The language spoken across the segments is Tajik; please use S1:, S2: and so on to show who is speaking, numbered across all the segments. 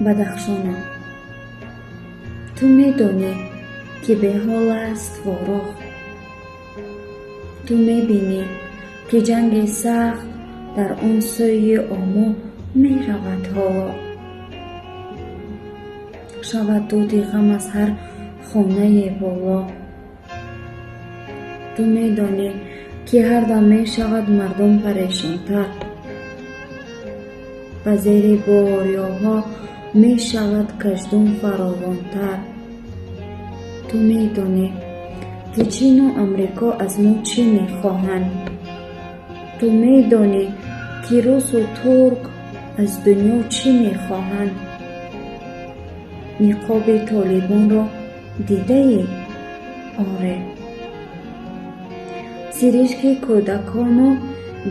S1: бадахшонам, ту медонӣ, ки беҳол аст ворох. Ту мебинӣ, ки ҷанги сахт дар он сӯи омӯ меравад ҳоло. Шавад дуди ғам аз ҳар хонаи боло. Ту медонӣ, ки ҳардам мешавад мардум парешонтар. Ба зери борёҳо мешавад каждум фаровонтар. Ту медонӣ, ки Чину Амрико аз мо чӣ мехоҳанд. Ту медонӣ, ки русу турк аз дунё чӣ мехоҳанд. Ниқоби толибонро дидаӣ? Оре. Сиришки кӯдакону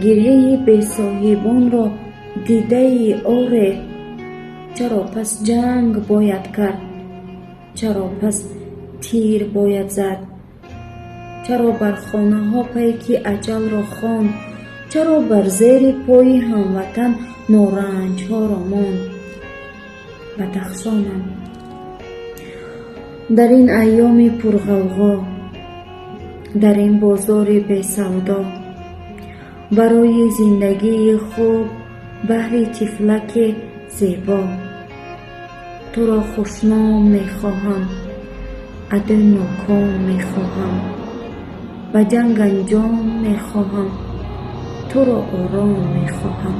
S1: гирьяи бесоҳибонро дидаӣ? Оре. Чаро пас ҷанг бояд кард? Чаро пас тир бояд зад? Чаро бар хонаҳо пайки аҷалро хонд? Чаро бар зери пои ҳамватан норанҷҳоро монд? Бадахшонам, дар ин айёми пурғавғо, дар ин бозори бесавдо, барои зиндагии хуб баҳри тифлаки зебо, туро хушном мехоҳам, аду ноком мехоҳам, ба ҷанг анҷом мехоҳам, туро ором мехоҳам.